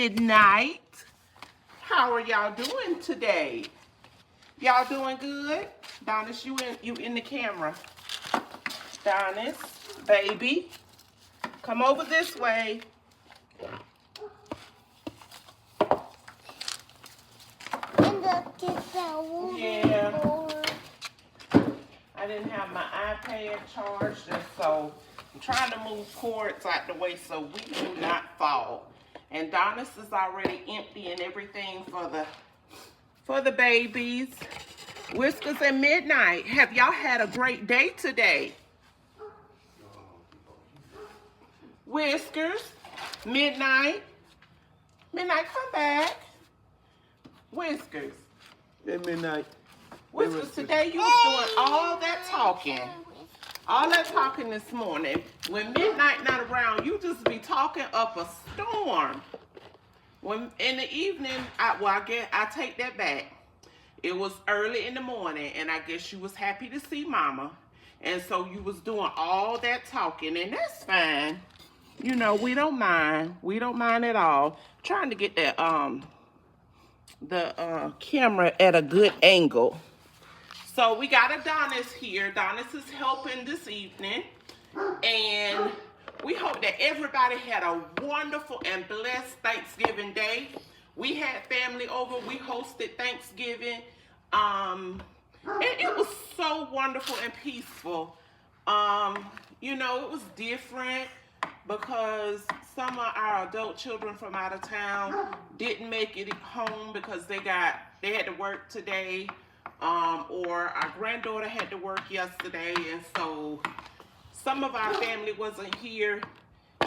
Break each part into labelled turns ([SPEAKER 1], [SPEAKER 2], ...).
[SPEAKER 1] Midnight. How are y'all doing today? Y'all doing good? Adonis, you in the camera. Adonis, baby, come over this way. Yeah. I didn't have my iPad charged, and so I'm trying to move cords out the way so we do not fall. And Adonis is already emptying everything for the babies. Whiskers and Midnight, have y'all had a great day today? Whiskers, Midnight, come back. Whiskers.
[SPEAKER 2] Hey, Midnight.
[SPEAKER 1] Whiskers, today you was doing all that talking this morning. When Midnight not around, you just be talking up a storm. When in the evening, I take that back. It was early in the morning, and I guess you was happy to see Mama, and so you was doing all that talking, and that's fine. You know, we don't mind. We don't mind at all. Trying to get that the camera at a good angle. So we got Adonis here. Adonis is helping this evening, and we hope that everybody had a wonderful and blessed Thanksgiving day. We had family over. We hosted Thanksgiving. It was so wonderful and peaceful. You know, it was different because some of our adult children from out of town didn't make it home because they had to work today. Or our granddaughter had to work yesterday, and so some of our family wasn't here,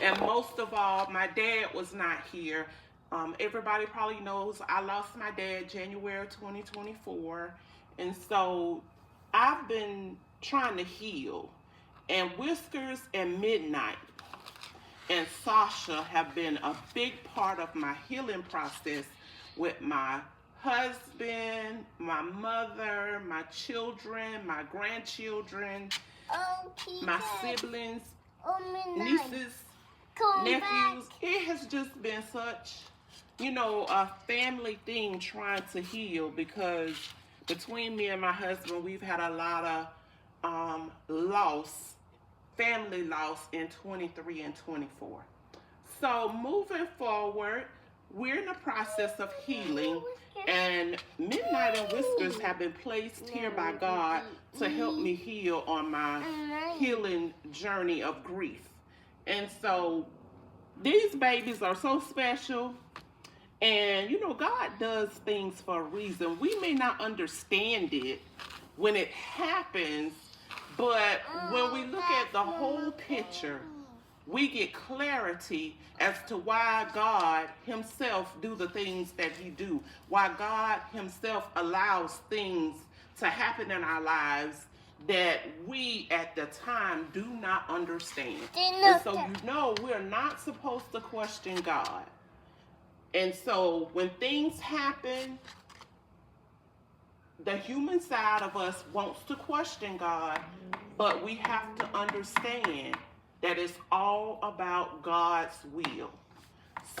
[SPEAKER 1] and most of all, my dad was not here. Everybody probably knows I lost my dad January 2024, and so I've been trying to heal, and Whiskers and Midnight and Sasha have been a big part of my healing process with my husband, my mother, my children, my grandchildren, my siblings, nieces, nephews. It has just been such, you know, a family thing trying to heal, because between me and my husband, we've had a lot of family loss in 23 and 24. So moving forward, we're in the process of healing, and Midnight and Whiskers have been placed here by God to help me heal on my healing journey of grief. And so these babies are so special, and you know, God does things for a reason. We may not understand it when it happens, but when we look at the whole picture, we get clarity as to why God himself do the things that he do, why God himself allows things to happen in our lives that we at the time do not understand. And so you know, we're not supposed to question God. And so when things happen, the human side of us wants to question God, but we have to understand that it's all about God's will.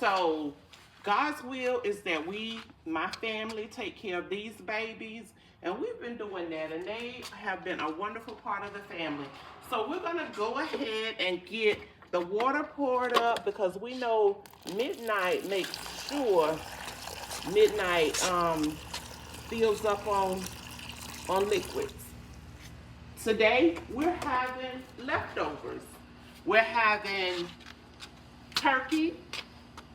[SPEAKER 1] So God's will is that we, my family, take care of these babies, and we've been doing that, and they have been a wonderful part of the family. So we're gonna go ahead and get the water poured up, because we know Midnight makes sure Midnight fills up on liquids. Today we're having leftovers. We're having turkey,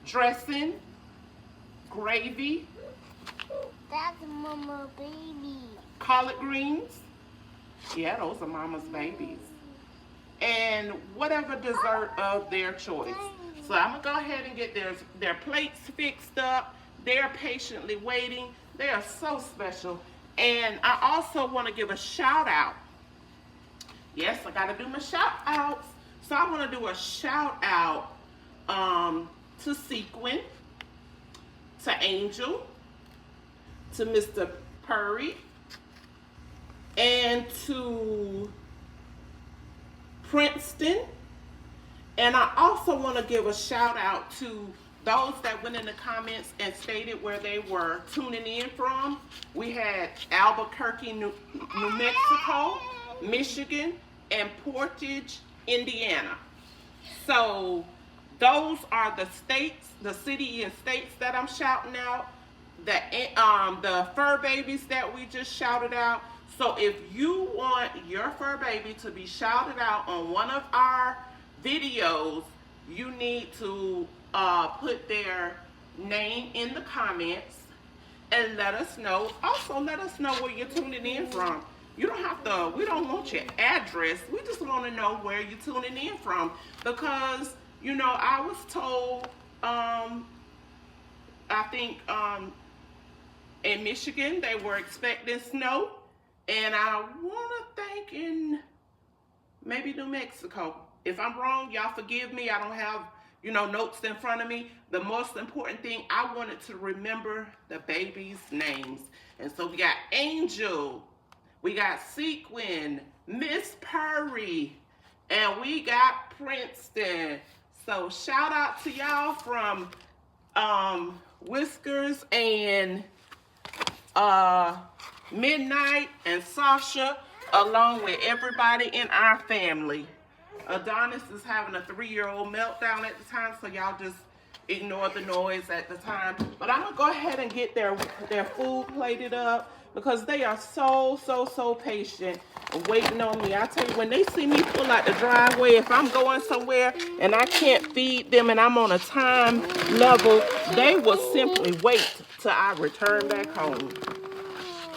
[SPEAKER 1] dressing, gravy.
[SPEAKER 3] That's Mama baby.
[SPEAKER 1] Collard greens. Yeah, those are Mama's babies. And whatever dessert of their choice. So I'm gonna go ahead and get their plates fixed up. They're patiently waiting. They are so special. And I also want to give a shout out. Yes, I gotta do my shout outs. So I want to do a shout out to Sequin, to Angel, to Mr. Purry, and to Princeton. And I also want to give a shout out to those that went in the comments and stated where they were tuning in from, we had Albuquerque, New Mexico, Michigan, and Portage, Indiana. So those are the states, the city and states that I'm shouting out. The fur babies that we just shouted out. So if you want your fur baby to be shouted out on one of our videos, you need to put their name in the comments and let us know. Also, let us know where you're tuning in from. You don't have to, we don't want your address. We just want to know where you're tuning in from. Because, you know, I was told, I think in Michigan, they were expecting snow. And I want to think in maybe New Mexico. If I'm wrong, y'all forgive me. I don't have, you know, notes in front of me. The most important thing, I wanted to remember the babies' names. And so we got Angel, we got Sequin, Miss Purry, and we got Princeton. So shout out to y'all from Whiskers and Midnight and Sasha, along with everybody in our family. Adonis is having a 3-year-old meltdown at the time, so y'all just ignore the noise at the time. But I'm gonna go ahead and get their food plated up because they are so patient and waiting on me. I tell you, when they see me pull out the driveway, if I'm going somewhere and I can't feed them and I'm on a time level, they will simply wait till I return back home.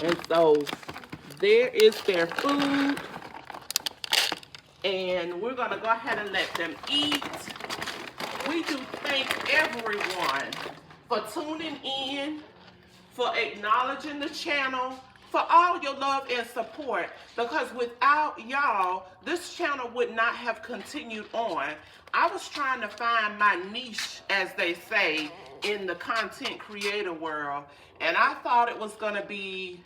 [SPEAKER 1] And so there is their food. And we're going to go ahead and let them eat. We do thank everyone for tuning in, for acknowledging the channel, for all your love and support. Because without y'all, this channel would not have continued on. I was trying to find my niche, as they say, in the content creator world. And I thought it was going to be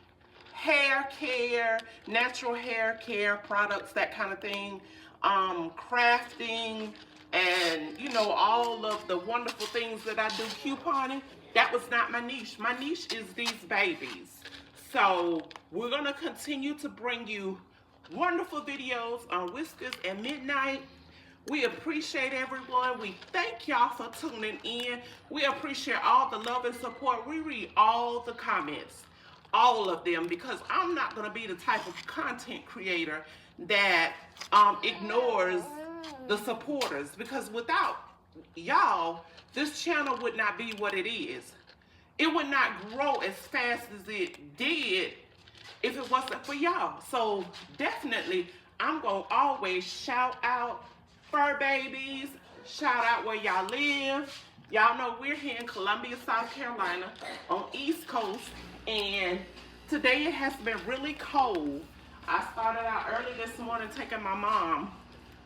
[SPEAKER 1] hair care, natural hair care products, that kind of thing, crafting, and you know, all of the wonderful things that I do, couponing. That was not my niche. My niche is these babies. So we're gonna continue to bring you wonderful videos on Whiskers and Midnight. We appreciate everyone. We thank y'all for tuning in. We appreciate all the love and support. We read all the comments, all of them, because I'm not going to be the type of content creator that ignores the supporters, because without y'all, this channel would not be what it is. It would not grow as fast as it did if it wasn't for y'all. So definitely, I'm going to always shout out fur babies, shout out where y'all live. Y'all know we're here in Columbia, South Carolina on East Coast. And today it has been really cold. I started out early this morning taking my mom.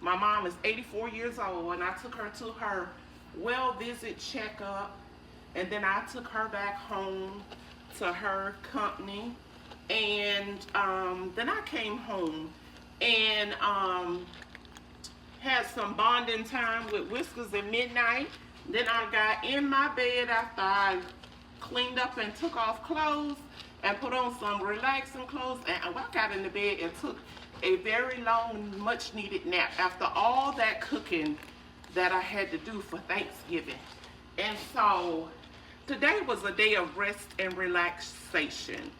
[SPEAKER 1] My mom is 84 years old, and I took her to her well-visit checkup. And then I took her back home to her company. And then I came home and had some bonding time with Whiskers and Midnight. Then I got in my bed after I cleaned up and took off clothes and put on some relaxing clothes, and I got in the bed and took a very long, much needed nap after all that cooking that I had to do for Thanksgiving. And so today was a day of rest and relaxation,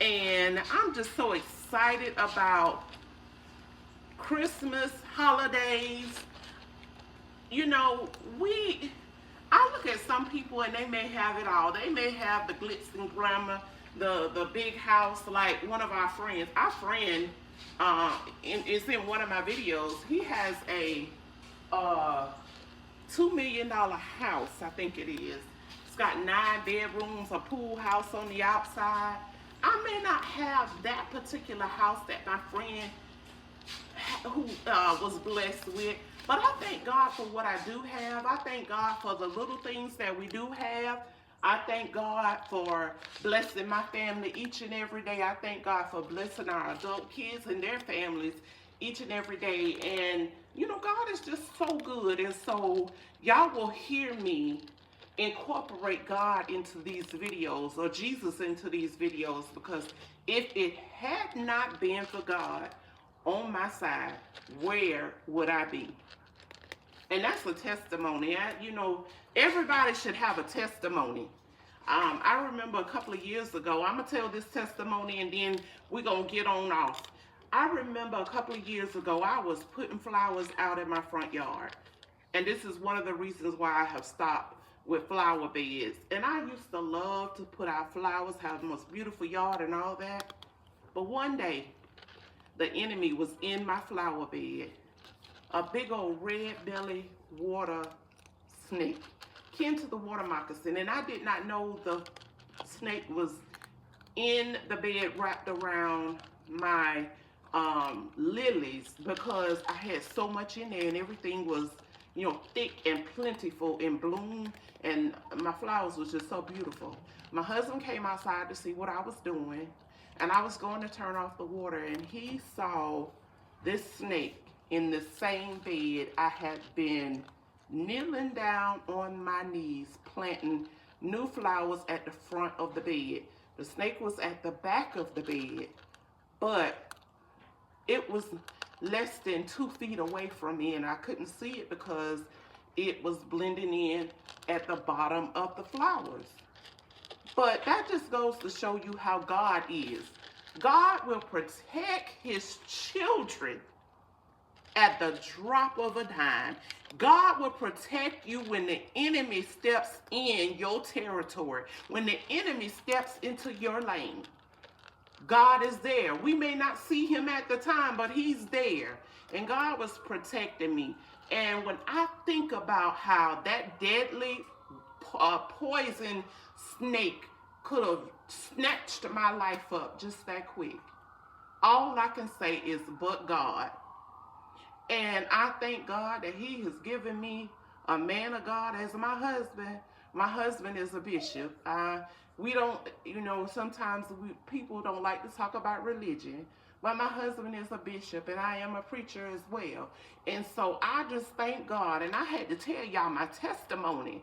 [SPEAKER 1] and I'm just so excited about Christmas, holidays. You know, I look at some people and they may have it all. They may have the glitz and glamour, the big house, like one of our friends. Our friend is in one of my videos. He has a $2 million house, I think it is. It's got 9 bedrooms, a pool house on the outside. I may not have that particular house that my friend who was blessed with, but I thank God for what I do have. I thank God for the little things that we do have. I thank God for blessing my family each and every day. I thank God for blessing our adult kids and their families each and every day. And, you know, God is just so good. And so y'all will hear me incorporate God into these videos or Jesus into these videos, because if it had not been for God on my side, where would I be? And that's a testimony. Everybody should have a testimony. I remember a couple of years ago, I'm going to tell this testimony and then we're going to get on off. I remember a couple of years ago, I was putting flowers out in my front yard. And this is one of the reasons why I have stopped with flower beds. And I used to love to put out flowers, have the most beautiful yard and all that. But one day, the enemy was in my flower bed. A big old red belly water snake, kin to the water moccasin. And I did not know the snake was in the bed wrapped around my lilies, because I had so much in there and everything was, thick and plentiful in bloom, and my flowers was just so beautiful. My husband came outside to see what I was doing, and I was going to turn off the water, and he saw this snake in the same bed I had been kneeling down on my knees planting new flowers at the front of the bed. The snake was at the back of the bed, but it was less than 2 feet away from me, and I couldn't see it because it was blending in at the bottom of the flowers. But that just goes to show you how God is. God will protect his children at the drop of a dime. God will protect you when the enemy steps in your territory, when the enemy steps into your lane. God is there. We may not see him at the time, but he's there. And God was protecting me. And when I think about how that deadly poison snake could have snatched my life up just that quick, all I can say is, but God. And I thank God that he has given me a man of God as my husband. My husband is a bishop. We don't, sometimes people don't like to talk about religion, but my husband is a bishop and I am a preacher as well. And so I just thank God, and I had to tell y'all my testimony,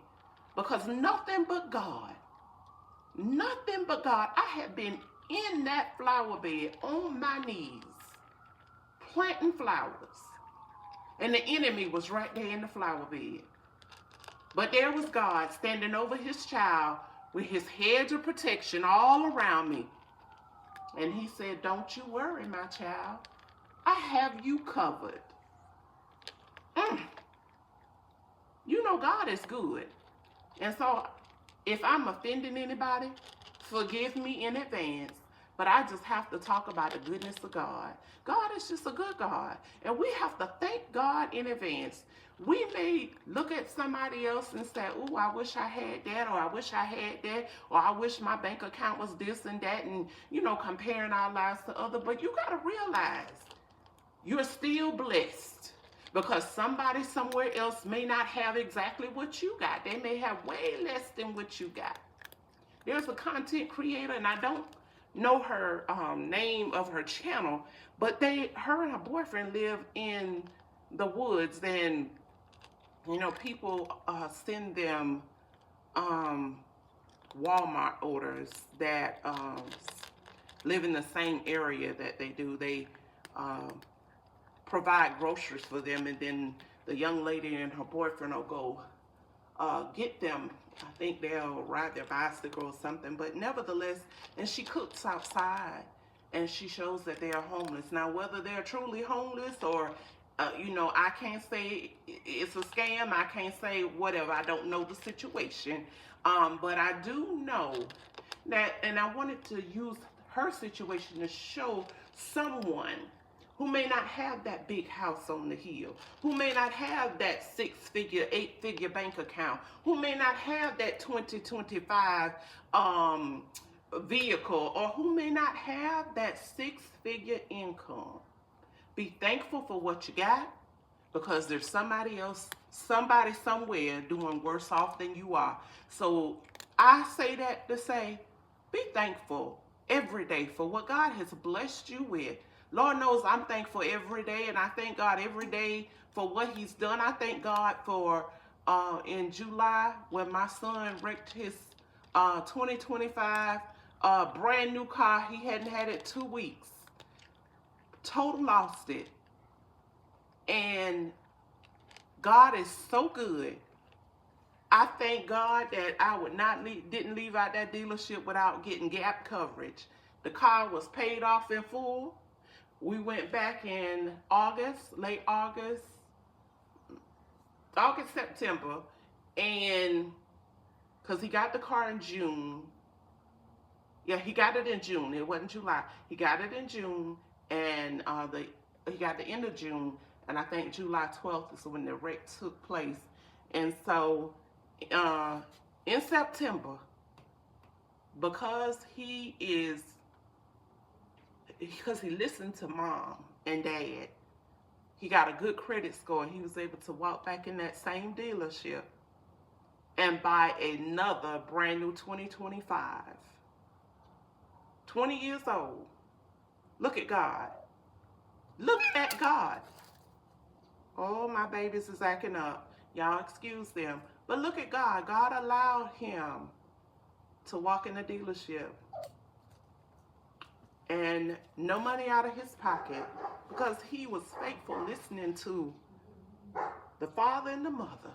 [SPEAKER 1] because nothing but God, I had been in that flower bed on my knees, planting flowers, and the enemy was right there in the flower bed. But there was God standing over his child with his hedge of protection all around me. And he said, don't you worry, my child. I have you covered. God is good. And so if I'm offending anybody, forgive me in advance. But I just have to talk about the goodness of God. God is just a good God. And we have to thank God in advance. We may look at somebody else and say, oh, I wish I had that, or I wish I had that, or I wish my bank account was this and that, and, comparing our lives to others. But you got to realize you're still blessed, because somebody somewhere else may not have exactly what you got. They may have way less than what you got. There's a content creator, and I don't know her name of her channel, but her and her boyfriend live in the woods, and people send them Walmart orders that live in the same area that they do. They provide groceries for them, and then the young lady and her boyfriend will go get them. I think they'll ride their bicycle or something, but nevertheless, and she cooks outside, and she shows that they are homeless. Now, whether they're truly homeless or I can't say it's a scam. I can't say whatever. I don't know the situation. But I do know that, and I wanted to use her situation to show someone who may not have that big house on the hill, who may not have that 6-figure, 8-figure bank account, who may not have that 2025 vehicle, or who may not have that 6-figure income. Be thankful for what you got, because there's somebody else, somebody somewhere doing worse off than you are. So I say that to say, be thankful every day for what God has blessed you with. Lord knows I'm thankful every day, and I thank God every day for what he's done. I thank God for in July when my son wrecked his 2025 brand new car. He hadn't had it 2 weeks. Total lost it. And God is so good. I thank God that I didn't leave out that dealership without getting gap coverage. The car was paid off in full. We went back in August, late August, September, and because he got the car in June. Yeah, he got it in June. It wasn't July. He got it in June, and he got the end of June, and I think July 12th is when the wreck took place. And so in September, because he listened to mom and dad, he got a good credit score, and he was able to walk back in that same dealership and buy another brand new 2025. 20 years old. Look at God. Look at God. Oh, my babies is acting up. Y'all excuse them. But look at God. God allowed him to walk in the dealership and no money out of his pocket because he was faithful listening to the father and the mother.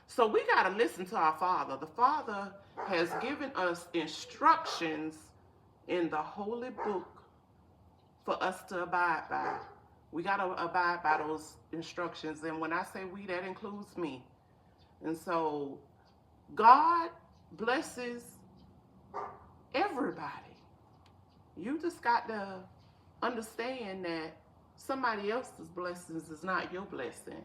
[SPEAKER 1] So we got to listen to our Father. The Father has given us instructions in the holy book for us to abide by. We got to abide by those instructions. And when I say we, that includes me. And so God blesses everybody. You just got to understand that somebody else's blessings is not your blessing.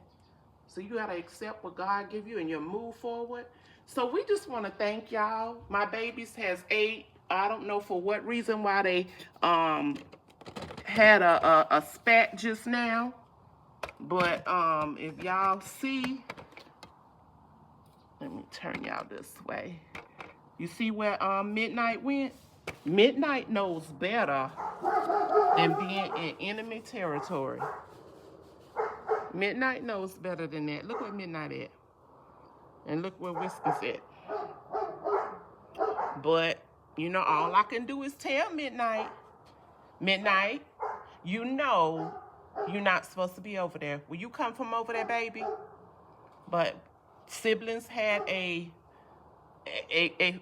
[SPEAKER 1] So you got to accept what God give you and you move forward. So we just want to thank y'all. My babies has ate. I don't know for what reason why they had a spat just now. But if y'all see, let me turn y'all this way. You see where Midnight went? Midnight knows better than being in enemy territory. Midnight knows better than that. Look where Midnight at. And look where Whiskers at. But, you know, all I can do is tell Midnight, you know you're not supposed to be over there. Will you come from over there, baby? But siblings had a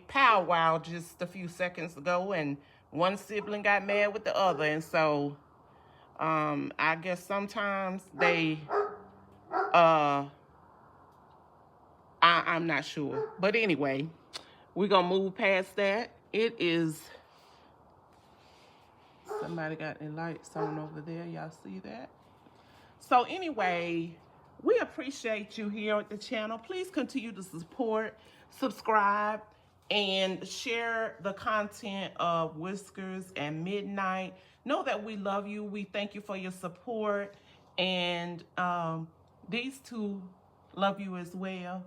[SPEAKER 1] powwow just a few seconds ago, and one sibling got mad with the other, and so I guess sometimes they I'm not sure, but anyway, we're gonna move past that. It is, somebody got their lights on over there, y'all see that? So anyway, we appreciate you here at the channel. Please continue to support, subscribe, and share the content of Whiskers and Midnight. Know that we love you. We thank you for your support. And these two love you as well.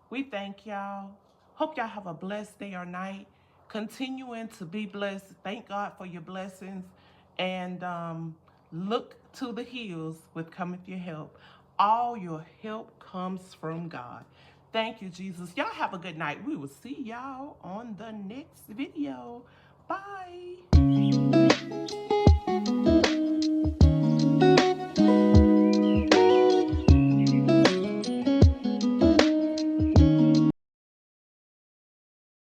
[SPEAKER 1] We thank y'all. Hope y'all have a blessed day or night. Continuing to be blessed. Thank God for your blessings. And look to the hills with cometh your help. All your help comes from God. Thank you, Jesus. Y'all have a good night. We will see y'all on the next video. Bye.